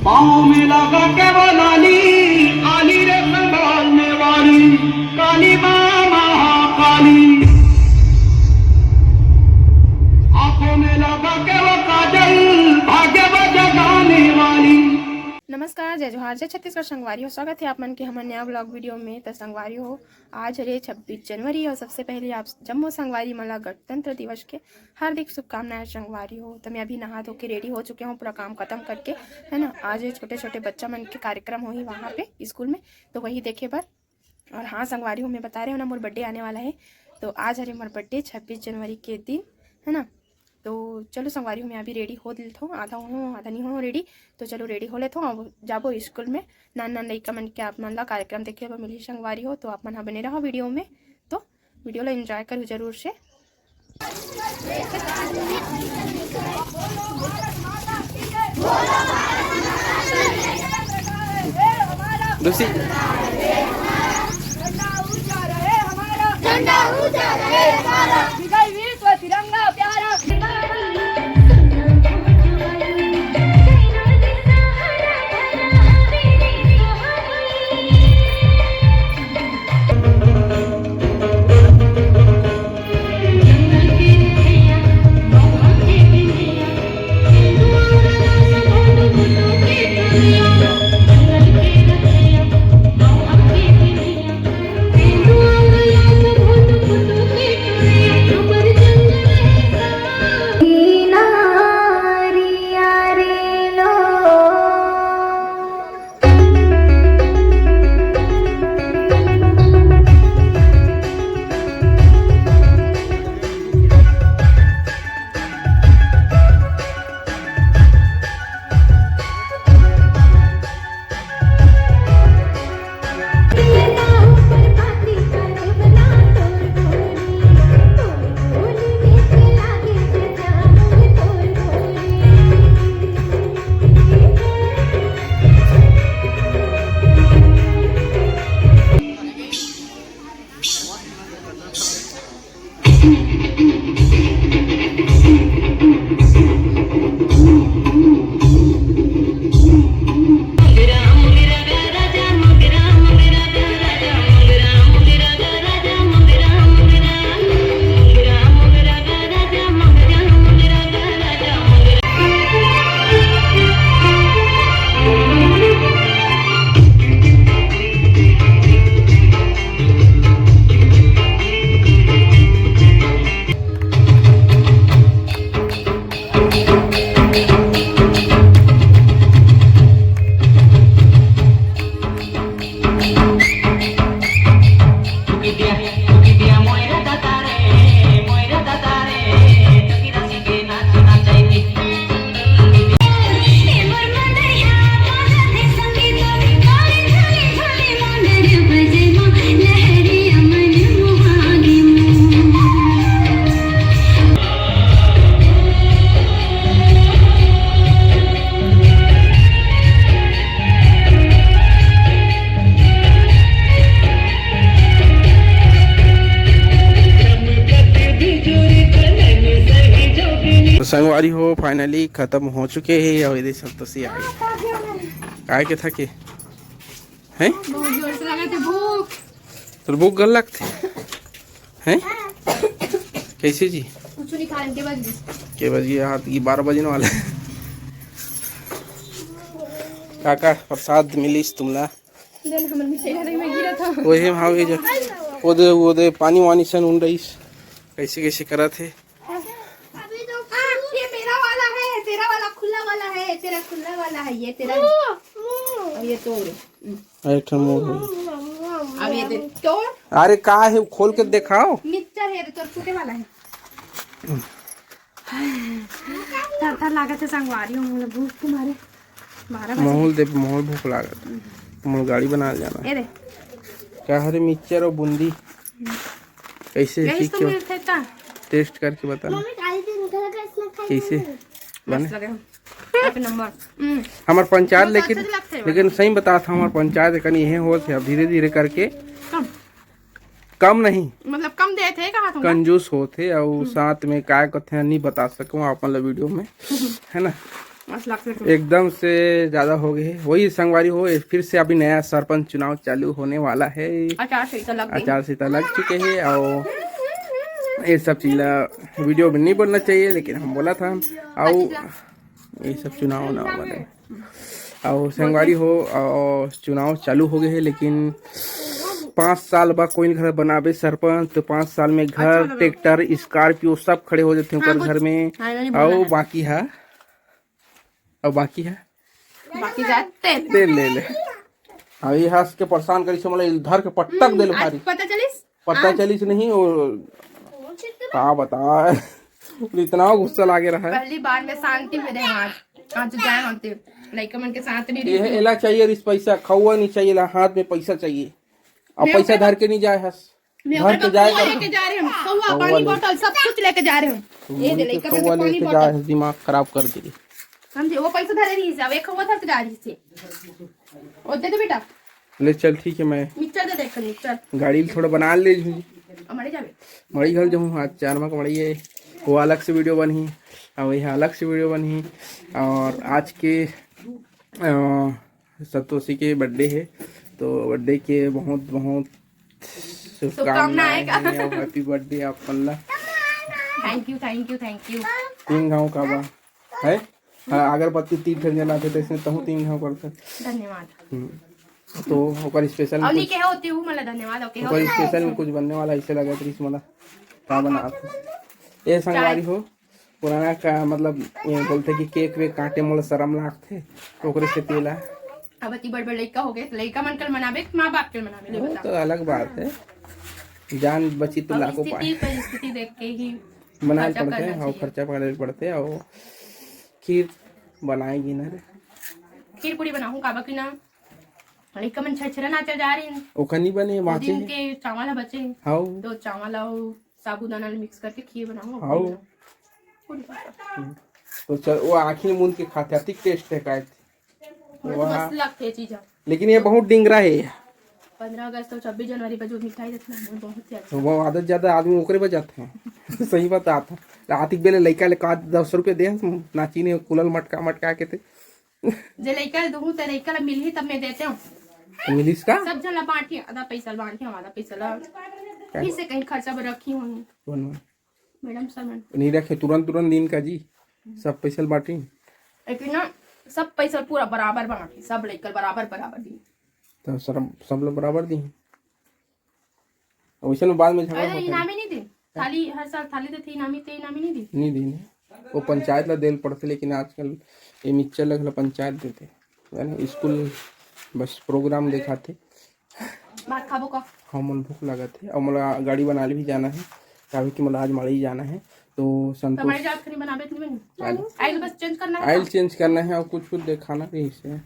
पाँव में लगा के वो लाली आली रे संभालने वाली काली माँ महाकाली, आंखों में लगा के वो काजल भाग्य जगाने वाली। नमस्कार, जय जोहार, जय छत्तीसगढ़ संगवारी हो। स्वागत है आप मन के हमारे नया ब्लॉग वीडियो में। तो संगवारी हो, आज रे 26 जनवरी और सबसे पहले आप जम्मू संगवारी मला गणतंत्र दिवस के हार्दिक शुभकामनाएं संगवारी हो। तो मैं अभी नहा धो के रेडी हो चुके हूँ, पूरा काम खत्म करके, है ना। आज छोटे छोटे बच्चा मन के कार्यक्रम हो ही वहाँ पे स्कूल में, तो वही देखे बर। और हाँ संगवारी हो, मैं बता रहे हो ना, मोर बर्थडे आने वाला है। तो आज हरे मोर बर्थडे 26 जनवरी के दिन, है ना। तो चलो संगवारी हूँ, मैं अभी रेडी हो लेता हूँ, आधा हूँ आधा नहीं हूँ रेडी। तो चलो रेडी हो लेता हूँ, अब जाबो स्कूल में। नान लड़का मन के आप मन ला कार्यक्रम देखे बर मिली संगवारी हो। तो आप मन बने रहो वीडियो में, तो वीडियो ला एंजॉय करो जरूर से। तिरंगा प्यारा संगवारी हो, फाइनली खत्म हो चुके हैं। और इधर सब तो सी आए काय के थके हैं, तो भूख गल लगते हैं कैसे जी के बजे हाथ की 12 बजे वाले काका प्रसाद मिलीस तुमला वही भावे जो वो पानी वानी सन उन रही कैसे कैसे करा थे। तेरा खुला वाला है, ये तेरा अब ये तोड़, अब ये दे तोड़। अरे का है, खोल के दिखाओ। मिक्सचर है तो छूटे वाला है। तर लागत है संगवारी हूँ, मुझे भूख तुम्हारे 12 बजे माहौल दे, माहौल भूख लागत। तुम गाड़ी बना जाना ये दे क्या हरे मिक्सचर और बूंदी कैसे यही ठीक तो क्यों मिलते था। टेस्ट करके बता कैसे बने। मस्त लगे हैप्पी नंबर। हमार पंचायत बहुत अच्छे लेकिन से लगते हैं लेकिन सही बता था हमार पंचायत कहीं यही हो थे। अब धीरे धीरे करके कम कम नहीं मतलब कम दे थे कहा तुम कंजूस होते और साथ में काय कथे नहीं बता सकूँ आप मतलब वीडियो में है ना। मस्त लगते थे। एकदम से ज्यादा हो गए। वही संगवारी हो फिर से अभी नया सरपंच चुनाव चालू होने वाला है। आचार संहिता लग गई। आचार संहिता लग चुके हैं और ये सब चीज वीडियो में नहीं बोलना चाहिए लेकिन हम बोला था। और ये सब चुनाव ना वाले और संगवारी हो और चुनाव चालू हो गए हैं लेकिन 5 साल बाद कोई घर बनाबे सरपंच तो 5 साल में घर ट्रैक्टर स्कॉर्पियो सब खड़े हो जाते हैं ऊपर घर में। और बाकी है बाकी जाते तेल ले ले अभी हंस के परेशान करी मतलब इधर के पटक दे भारी पता चलिस नहीं और का बता इतना गुस्सा लागे रहा है। पहली बार में शांति में रहे आज जाए होते लड़का मन के साथ नहीं ये एला चाहिए रिस पैसा खौआ नहीं चाहिए ला हाथ में पैसा चाहिए अब पैसा धर के नहीं जाए हंस घर के जाए लेके जा रहे हम खौआ पानी बोतल सब कुछ लेके जा रहे हम ये दे लड़का खौआ के पानी लेके बोतल जाए दिमाग खराब कर दे समझे वो पैसा धरे नहीं जावे खौआ धर के जा रही से और दे दे बेटा ले चल ठीक है। मैं मिक्सचर दे देख मिक्सचर गाड़ी थोड़ा बना ले हमारे जावे मड़ी घर जाऊँ आज 4 माह मड़ी है वो अलग से वीडियो बनी और वही अलग से वीडियो बनी और आज के सतोषी के बर्थडे है तो बर्थडे के बहुत बहुत शुभकामनाएं और हैप्पी बर्थडे आप पल्ला। थैंक यू 3 गाँव का बा है अगरबत्ती 3 ठन जलाते तो इसमें तहु 3 गाँव करते धन्यवाद। तो ओकर स्पेशल में अवनी के होती हूँ मतलब धन्यवाद ओके ओकर स्पेशल में कुछ बनने वाला ऐसे लगा त्रिस मला का बना ये संगवारी हो पुराना का मतलब ये बोलते कि केक वेक काटे मोला शर्म लागथे तो ओकरे से तेला अब इतनी बड़ लड़का हो गए लड़का मन कल मनाबे माँ बाप के मनाबे ले बता तो अलग बात है जान बची तो लाखों पाए परिस्थिति देख के ही बनाए पड़ते हैं और खर्चा पड़ते हैं और खीर बनाएगी ना खीर पूरी बनाऊं काबा की ना लड़का मन छरछरा नाचा जा रहे हैं ओखनी बने वाचे दिन के चावल बचे हाउ तो चावल और साबूदाना मिक्स करके खीर बनाऊं हाउ तो चल वो आखिर मूंद के खाते अति टेस्ट है का मस्त लगते चीज लेकिन ये बहुत डिंगरा है 15 अगस्त और 26 जनवरी पर जो मिठाई देते हैं बहुत ही अच्छा। वो आदत ज्यादा आदमी ओकरे बजाते हैं सही बात आता रात बेले लड़का ले का 10 रुपये दे नाची ने कुलल मटका के थे जे लड़का दूं तो लड़का ला मिल ही तब मैं देते हूँ तो मिलिस का सब जन ला बांटी आधा पैसा बांटी आधा पैसा ला फिर से कहीं खर्चा पर रखी हूँ मैडम सर मैं नहीं रखे तुरंत दिन का जी सब पैसा बांटी लेकिन ना सब पैसा पूरा बराबर बांटी सब लेकर बराबर दी तो सब लोग बराबर दी वैसे में बाद में झगड़ा अरे इनामी नहीं दी थाली हर साल थाली देते इनामी नहीं दी नहीं दी वो पंचायत ला देल पड़ते लेकिन आजकल ये मिक्सचर लगल पंचायत देते यानी स्कूल बस प्रोग्राम दिखाते भात खाबो का हम भूख लगा थे और मला गाड़ी बना भी जाना है काफी कि मला आज माड़ी जाना है तो संतोष हमारे जात खरी बनाबे नहीं बनी आइल बस चेंज करना है आइल चेंज करना है और कुछ दिखाना भी से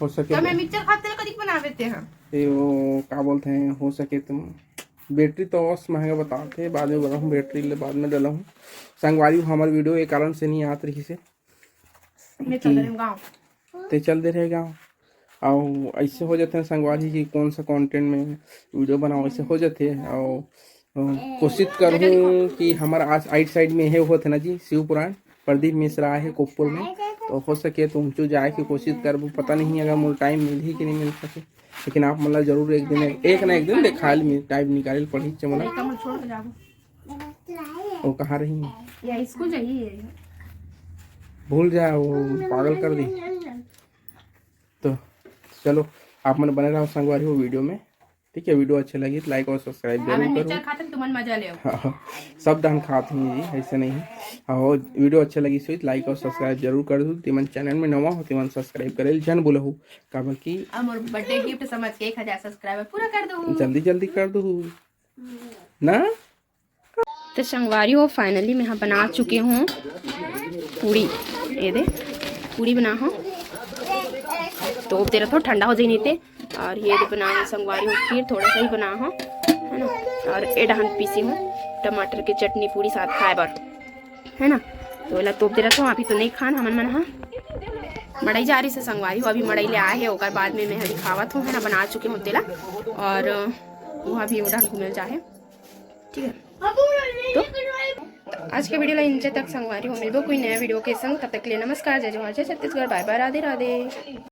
हो सके तो मैं मिक्सचर खाते कदी बनावे थे हां ये वो क्या बोलते हैं हो सके तुम बैटरी तो और महंगा बताते बाद में बनाऊँ बैटरी ले बाद में डाला हूँ संगवारी हमारी वीडियो एक कारण से नहीं आती रही से मैं चल रही हूं गांव ते चल दे रहे गाँव और ऐसे हो जाते हैं संगवारी की कौन सा कंटेंट में वीडियो बनाओ ऐसे हो जाते हैं और कोशिश करूँ कि हमारा आज आइट साइड में है वो थे ना जी शिव पुराण प्रदीप मिश्रा है कोपुर में तो हो सके तो ऊँचो जाए की कोशिश करूँ पता नहीं अगर मुझे टाइम मिल ही कि नहीं मिल सके लेकिन आप मतलब जरूर एक ना एक दिन देखा टाइम निकाल पड़ी चमला कम छोड़ के जाओ वो कहाँ रही है या स्कूल जाइए भूल जाए वो पागल कर दी तो चलो आप मैंने बने रहा संगवारी हो वीडियो में ठीक है वीडियो अच्छी लगी लाइक और सब्सक्राइब जरूर करो खाते तुम मजा ले सब डान खाते हैं जी ऐसे नहीं और वीडियो अच्छा लगी सो लाइक और सब्सक्राइब जरूर कर दो तिमन चैनल में नवा हो तिमन सब्सक्राइब करे जन बोलहु का कि हमर बर्थडे गिफ्ट समझ के 1000 सब्सक्राइबर पूरा कर दो जल्दी कर दो ना। तो संगवारी हो फाइनली मैं यहाँ बना चुके हूँ पूरी ये दे पूरी बना हूँ तो तेरा थोड़ा ठंडा हो जाए नहीं थे और ये बना संगवारी हो खीर थोड़ा सा ही बना हूँ है ना। और एडहन पीसी हूँ टमाटर की चटनी पूरी साथ खाए बर, है ना। तो वाला तोप दे रहा था, अभी तो नहीं खान हमन मन हाँ मड़ई जा रही से संगवारी हो, अभी मड़ई ले आए है ओकर बाद में मैं हरी खावत हूँ, है ना। बना चुके हूँ तेला और वहाँ भी उड़ान घूमे जा है, ठीक है। तो आज के वीडियो ला इंचे तक संगवारी हो, मिलबो कोई नया वीडियो के संग, तब तक के लिए नमस्कार, जय जोहार, जय छत्तीसगढ़, बाय बाय, राधे राधे।